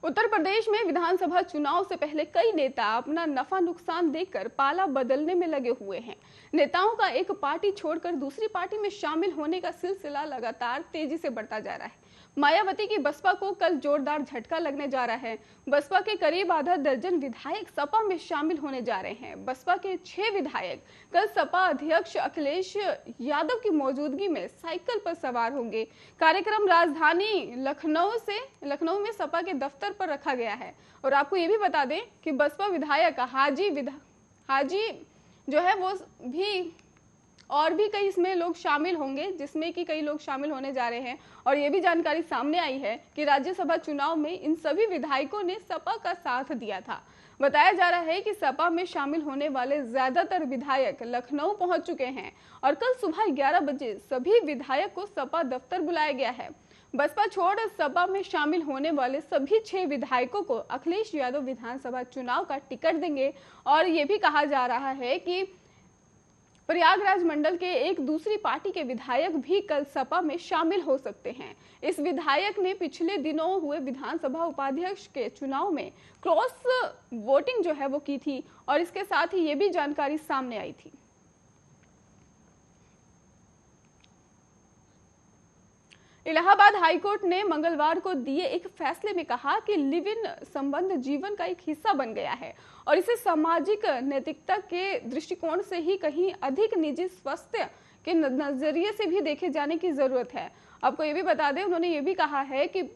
उत्तर प्रदेश में विधानसभा चुनाव से पहले कई नेता अपना नफा नुकसान देखकर पाला बदलने में लगे हुए हैं। नेताओं का एक पार्टी छोड़कर दूसरी पार्टी में शामिल होने का सिलसिला लगातार तेजी से बढ़ता जा रहा है। मायावती की बसपा को कल जोरदार झटका लगने जा रहा है। बसपा के करीब आधा दर्जन विधायक सपा में शामिल होने जा रहे हैं। बसपा के 6 विधायक कल सपा अध्यक्ष अखिलेश यादव की मौजूदगी में साइकिल पर सवार होंगे। कार्यक्रम राजधानी लखनऊ में सपा के दफ्तर पर रखा गया है। और आपको ये भी बता दें कि बसपा विधायक हाजी जो है वो भी और भी कई इसमें लोग शामिल होंगे, जिसमें कि कई लोग शामिल होने जा रहे हैं। और ये भी जानकारी सामने आई है कि राज्यसभा चुनाव में इन सभी विधायकों ने सपा का साथ दिया था। बताया जा रहा है कि सपा में शामिल होने वाले ज्यादातर विधायक लखनऊ पहुंच चुके हैं और कल सुबह 11 बजे सभी विधायक को सपा दफ्तर बुलाया गया है। बसपा छोड़ सपा में शामिल होने वाले सभी 6 विधायकों को अखिलेश यादव विधानसभा चुनाव का टिकट देंगे। और ये भी कहा जा रहा है कि प्रयागराज मंडल के एक दूसरी पार्टी के विधायक भी कल सपा में शामिल हो सकते हैं। इस विधायक ने पिछले दिनों हुए विधानसभा उपाध्यक्ष के चुनाव में क्रॉस वोटिंग जो है वो की थी और इसके साथ ही ये भी जानकारी सामने आई थी। इलाहाबाद हाईकोर्ट ने मंगलवार को दिए एक फैसले में कहा कि लिव इन संबंध जीवन का एक हिस्सा बन गया है और इसे सामाजिक नैतिकता के दृष्टिकोण से ही कहीं अधिक निजी स्वास्थ्य के नजरिए से भी देखे जाने की जरूरत है। आपको ये भी बता दें, उन्होंने ये भी कहा है कि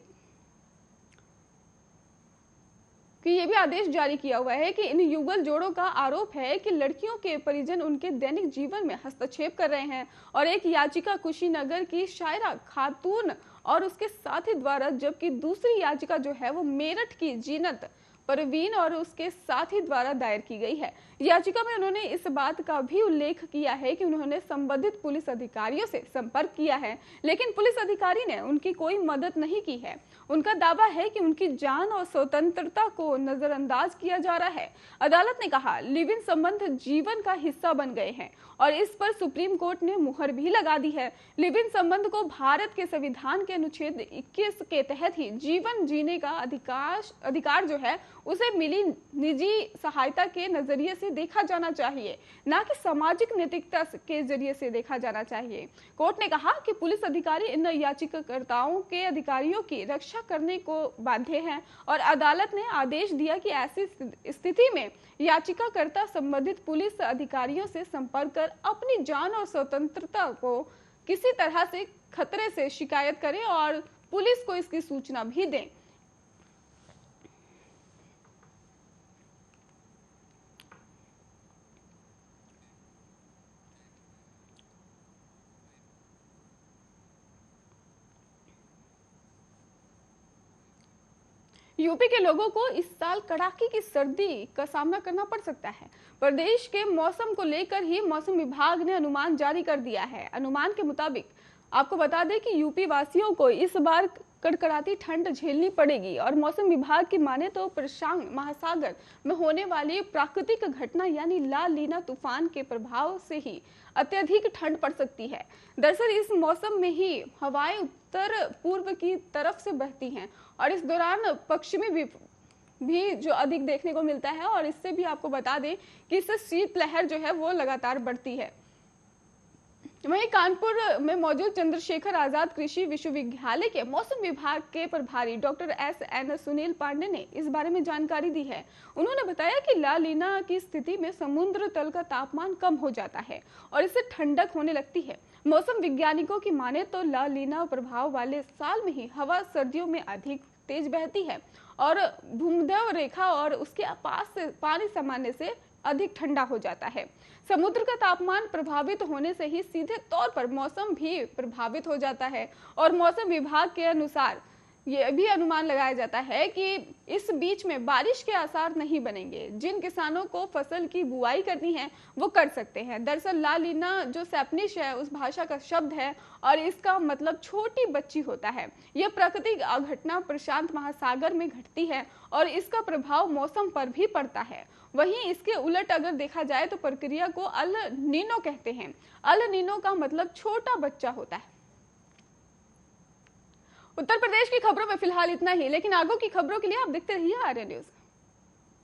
ये भी आदेश जारी किया हुआ है कि इन युगल जोड़ों का आरोप है कि लड़कियों के परिजन उनके दैनिक जीवन में हस्तक्षेप कर रहे हैं। और एक याचिका कुशीनगर की शायरा खातून और उसके साथी द्वारा, जबकि दूसरी याचिका जो है वो मेरठ की जीनत परवीन और उसके साथी द्वारा दायर की गई है। याचिका में उन्होंने इस बात का भी उल्लेख किया है कि उन्होंने संबंधित पुलिस अधिकारियों से संपर्क किया है, लेकिन पुलिस अधिकारी ने उनकी कोई मदद नहीं की है। उनका दावा है कि उनकी जान और स्वतंत्रता को नजरअंदाज किया जा रहा है। अदालत ने कहा, लिव इन संबंध जीवन का हिस्सा बन गए हैं और इस पर सुप्रीम कोर्ट ने मुहर भी लगा दी है। लिव इन संबंध को भारत के संविधान के अनुच्छेद 21 के तहत ही जीवन जीने का अधिकार जो है उसे मिली निजी सहायता के नजरिए से देखा जाना चाहिए, न कि सामाजिक नैतिकता के जरिए से देखा जाना चाहिए। कोर्ट ने कहा कि पुलिस अधिकारी इन याचिकाकर्ताओं के अधिकारियों की रक्षा करने को बाध्य हैं और अदालत ने आदेश दिया कि ऐसी स्थिति में याचिकाकर्ता संबंधित पुलिस अधिकारियों से संपर्क कर अपनी जान और स्वतंत्रता को किसी तरह से खतरे से शिकायत करें और पुलिस को इसकी सूचना भी दें। यूपी के लोगों को इस साल कड़ाके की सर्दी का सामना करना पड़ सकता है। प्रदेश के मौसम को लेकर ही मौसम विभाग ने अनुमान जारी कर दिया है। अनुमान के मुताबिक आपको बता दें कि यूपी वासियों को इस बार कड़कड़ाती ठंड झेलनी पड़ेगी और मौसम विभाग की माने तो प्रशांत महासागर में होने वाली प्राकृतिक घटना यानी ला लीना तूफान के प्रभाव से ही अत्यधिक ठंड पड़ सकती है। दरअसल इस मौसम में ही हवाएं उत्तर पूर्व की तरफ से बहती हैं और इस दौरान पश्चिमी भी जो अधिक देखने को मिलता है और इससे भी आपको बता दें कि इससे शीतलहर जो है वो लगातार बढ़ती है। वहीं कानपुर में मौजूद चंद्रशेखर आजाद कृषि विश्वविद्यालय के मौसम विभाग के प्रभारी डॉक्टर एस.एन. सुनील पांडे ने इस बारे में जानकारी दी है। उन्होंने बताया कि ला लीना की स्थिति में समुद्र तल का तापमान कम हो जाता है और इससे ठंडक होने लगती है। मौसम वैज्ञानिकों की माने तो ला लीना प्रभाव वाले साल में ही हवा सर्दियों में अधिक तेज बहती है और भूमध्य रेखा और उसके पास से पानी सामान्य से अधिक ठंडा हो जाता है। समुद्र का तापमान प्रभावित होने से ही सीधे तौर पर मौसम भी प्रभावित हो जाता है और मौसम विभाग के अनुसार यह भी अनुमान लगाया जाता है कि इस बीच में बारिश के आसार नहीं बनेंगे। जिन किसानों को फसल की बुआई करनी है वो कर सकते हैं। दरअसल ला लीना जो स्पेनिश है उस भाषा का शब्द है और इसका मतलब छोटी बच्ची होता है। यह प्राकृतिक घटना प्रशांत महासागर में घटती है और इसका प्रभाव मौसम पर भी पड़ता है। वहीं इसके उलट अगर देखा जाए तो प्रक्रिया को अल नीनो कहते हैं। अल नीनो का मतलब छोटा बच्चा होता है। उत्तर प्रदेश की खबरों में फिलहाल इतना ही, लेकिन आगे की खबरों के लिए आप देखते रहिए आर्य न्यूज।